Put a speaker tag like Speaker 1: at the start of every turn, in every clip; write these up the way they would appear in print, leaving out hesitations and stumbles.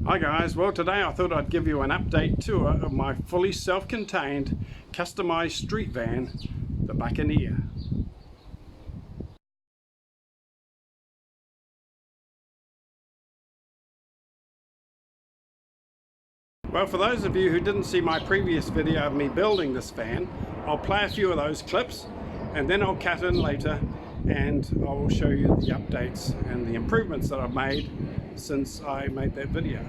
Speaker 1: Hi guys, well today I thought I'd give you an update tour of my fully self-contained customized street van, the Buccaneer. Well, for those of you who didn't see my previous video of me building this van, I'll play a few of those clips and then I'll cut in later and I will show you the updates and the improvements that I've made since I made that video.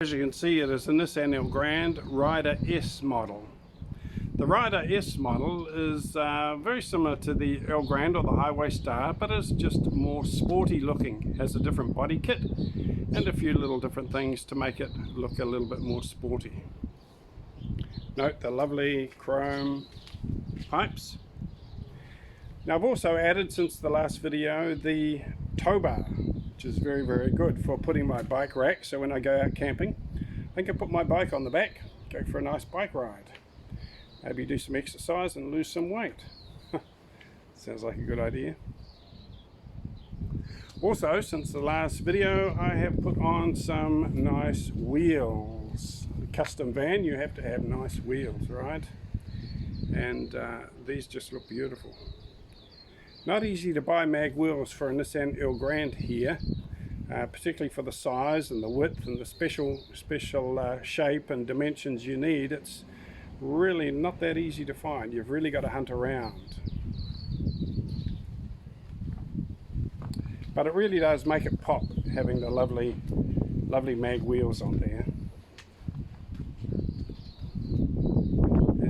Speaker 1: As you can see, it is a Nissan Elgrand Rider S model. The Rider S model is very similar to the Elgrand or the Highway Star, but is just more sporty looking. Has a different body kit and a few little different things to make it look a little bit more sporty. Note the lovely chrome pipes. Now I've also added, since the last video, the tow bar, which is very, very good for putting my bike rack, so when I go out camping I can put my bike on the back, go for a nice bike ride, maybe do some exercise and lose some weight. Sounds like a good idea. Also, since the last video, I have put on some nice wheels. A custom van, you have to have nice wheels, right? And these just look beautiful. Not easy to buy mag wheels for a Nissan Elgrand here, particularly for the size and the width and the special shape and dimensions you need. It's really not that easy to find. You've really got to hunt around. But it really does make it pop, having the lovely mag wheels on there.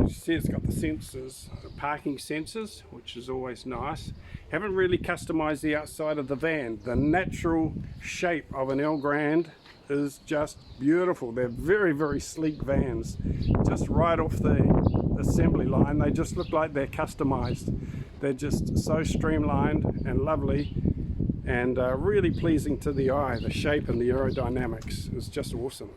Speaker 1: As you see, it's got the sensors, parking sensors, which is always nice. Haven't really customized the outside of the van. The natural shape of an Elgrand is just beautiful. They're very, very sleek vans. Just right off the assembly line, they just look like they're customized. They're just so streamlined and lovely and really pleasing to the eye. The shape and the aerodynamics is just awesome.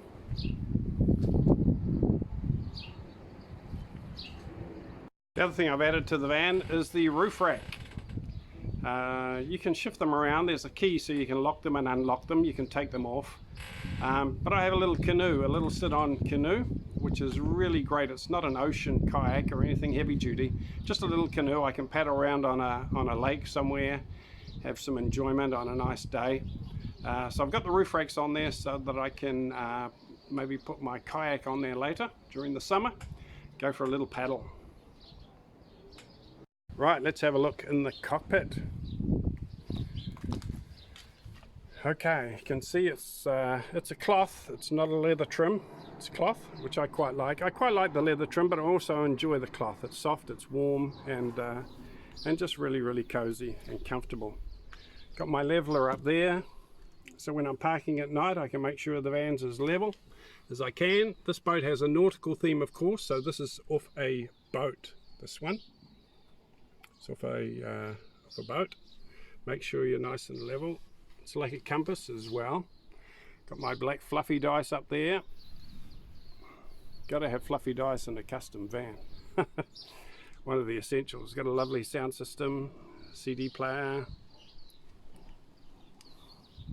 Speaker 1: The other thing I've added to the van is the roof rack. You can shift them around. There's a key so you can lock them and unlock them. You can take them off. But I have a little canoe, a little sit-on canoe, which is really great. It's not an ocean kayak or anything heavy duty, just a little canoe. I can paddle around on a lake somewhere, have some enjoyment on a nice day. So I've got the roof racks on there so that I can maybe put my kayak on there later during the summer, go for a little paddle. Right, let's have a look in the cockpit. Okay, you can see it's a cloth. It's not a leather trim. It's cloth, which I quite like. I quite like the leather trim, but I also enjoy the cloth. It's soft, it's warm, and just really, really cozy and comfortable. Got my leveler up there, so when I'm parking at night, I can make sure the van's as level as I can. This boat has a nautical theme, of course, so this is off a boat. This one. It's off a boat. Make sure you're nice and level. It's like a compass as well. Got my black fluffy dice up there. Got to have fluffy dice in a custom van. One of the essentials. Got a lovely sound system, CD player.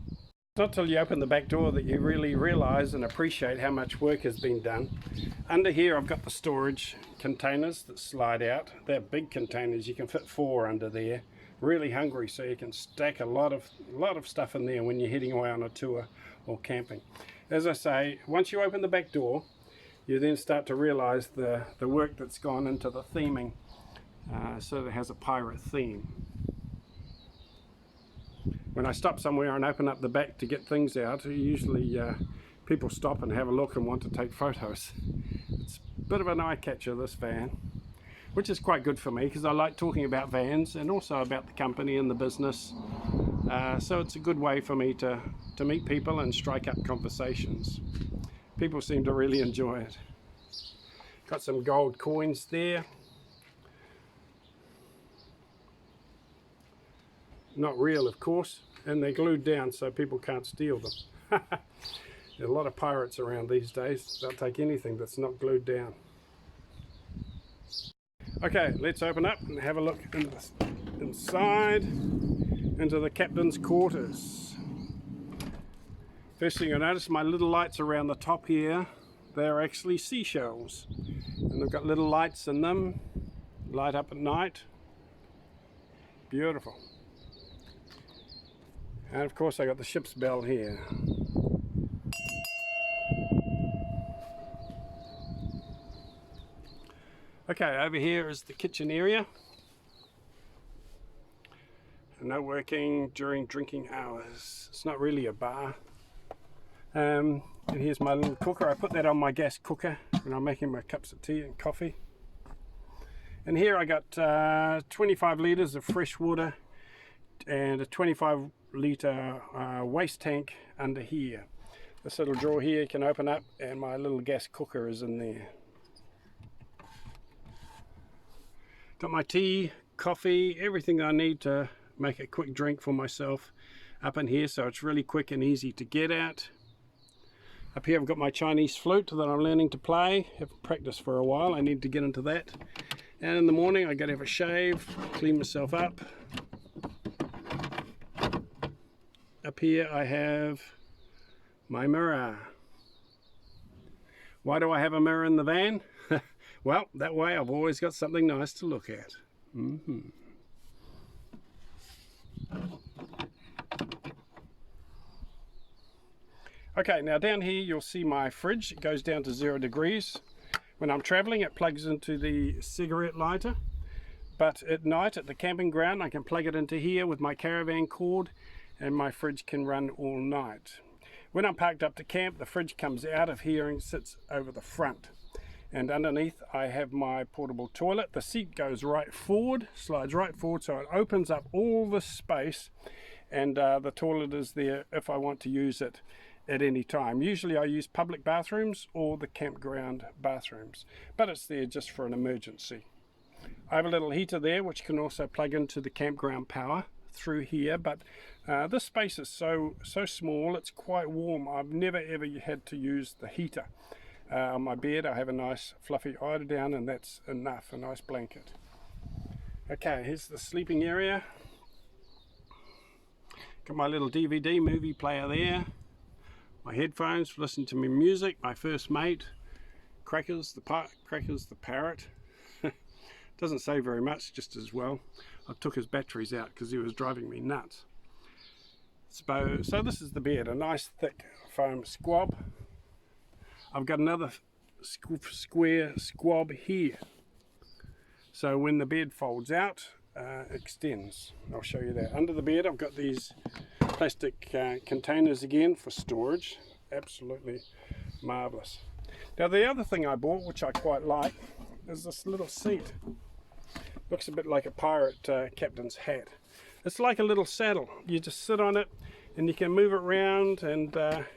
Speaker 1: It's not till you open the back door that you really realise and appreciate how much work has been done. Under here I've got the storage containers that slide out. They're big containers, you can fit 4 under there. Really hungry, so you can stack a lot of stuff in there when you're heading away on a tour or camping. As I say, once you open the back door, you then start to realise the work that's gone into the theming, so that it has a pirate theme. When I stop somewhere and open up the back to get things out, usually people stop and have a look and want to take photos. It's a bit of an eye catcher, this van, which is quite good for me because I like talking about vans and also about the company and the business. So it's a good way for me to meet people and strike up conversations. People seem to really enjoy it. Got some gold coins there. Not real, of course, and they're glued down so people can't steal them. There are a lot of pirates around these days. They'll take anything that's not glued down. Okay, let's open up and have a look inside into the captain's quarters. First thing you'll notice, my little lights around the top here, they're actually seashells. And they've got little lights in them, light up at night. Beautiful. And of course I got the ship's bell here. Okay, over here is the kitchen area. No working during drinking hours. It's not really a bar. And here's my little cooker. I put that on my gas cooker when I'm making my cups of tea and coffee. And here I got 25 litres of fresh water and a 25 litre waste tank under here. This little drawer here can open up and my little gas cooker is in there. Got my tea, coffee, everything I need to make a quick drink for myself up in here, so it's really quick and easy to get at. Up here I've got my Chinese flute that I'm learning to play. Haven't practiced for a while, I need to get into that. And in the morning I got to have a shave, clean myself up. Up here I have my mirror. Why do I have a mirror in the van? Well, that way I've always got something nice to look at. Okay, now down here you'll see my fridge. It goes down to 0 degrees. When I'm traveling it plugs into the cigarette lighter, but at night at the camping ground I can plug it into here with my caravan cord and my fridge can run all night. When I'm parked up to camp, the fridge comes out of here and sits over the front. And underneath I have my portable toilet. The seat goes right forward, slides right forward, so it opens up all the space, and the toilet is there if I want to use it at any time. Usually I use public bathrooms or the campground bathrooms, but it's there just for an emergency. I have a little heater there which can also plug into the campground power through here, but this space is so small, it's quite warm. I've never ever had to use the heater. On my bed I have a nice fluffy eiderdown and that's enough, a nice blanket. Okay, here's the sleeping area. Got my little DVD movie player there. My headphones for listening to my music. My first mate, Crackers the parrot. Doesn't say very much, just as well. I took his batteries out because he was driving me nuts. So this is the bed, a nice thick foam squab. I've got another square squab here. So when the bed folds out, extends. I'll show you that. Under the bed I've got these plastic containers again for storage. Absolutely marvellous. Now the other thing I bought, which I quite like, is this little seat. Looks a bit like a pirate captain's hat. It's like a little saddle. You just sit on it and you can move it around, and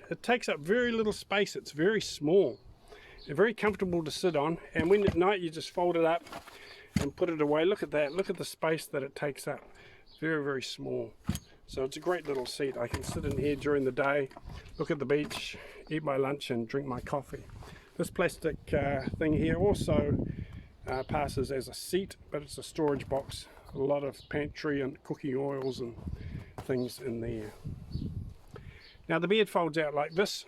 Speaker 1: it takes up very little space. It's very small. They're very comfortable to sit on, and when at night you just fold it up and put it away. Look at that. Look at the space that it takes up. Very, very small. So it's a great little seat. I can sit in here during the day, look at the beach, eat my lunch and drink my coffee. This plastic thing here also passes as a seat, but it's a storage box. A lot of pantry and cooking oils and things in there. Now the bed folds out like this.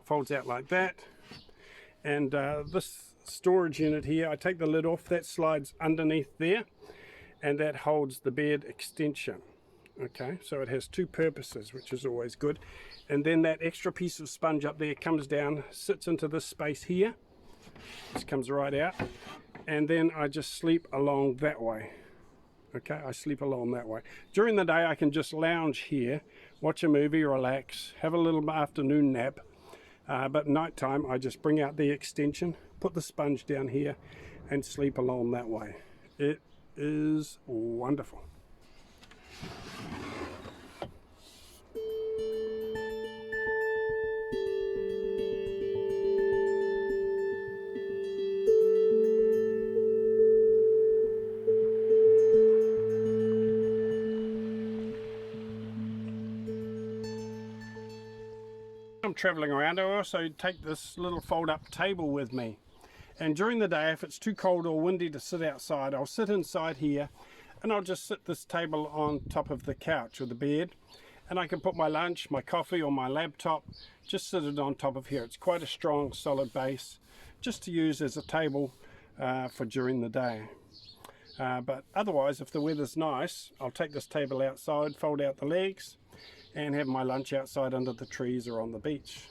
Speaker 1: Folds out like that. And this storage unit here, I take the lid off, that slides underneath there, and that holds the bed extension. Okay, so it has two purposes, which is always good. And then that extra piece of sponge up there comes down, sits into this space here. This comes right out, and then I just sleep along that way. Okay, I sleep along that way. During the day I can just lounge here, watch a movie, relax, have a little afternoon nap. But nighttime I just bring out the extension, put the sponge down here, and sleep along that way. It is wonderful. I'm traveling around, I also take this little fold-up table with me, and during the day if it's too cold or windy to sit outside, I'll sit inside here and I'll just sit this table on top of the couch or the bed, and I can put my lunch, my coffee or my laptop, just sit it on top of here. It's quite a strong solid base just to use as a table for during the day. But otherwise, if the weather's nice, I'll take this table outside, fold out the legs, and have my lunch outside under the trees or on the beach.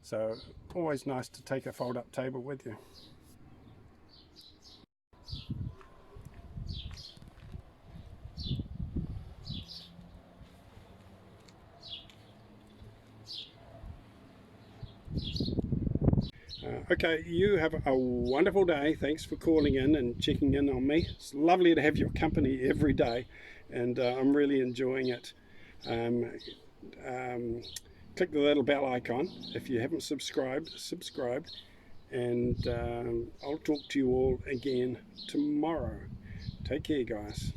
Speaker 1: So always nice to take a fold-up table with you. Okay, you have a wonderful day. Thanks for calling in and checking in on me. It's lovely to have your company every day, and I'm really enjoying it. Click the little bell icon if you haven't subscribed, and I'll talk to you all again tomorrow. Take care, guys.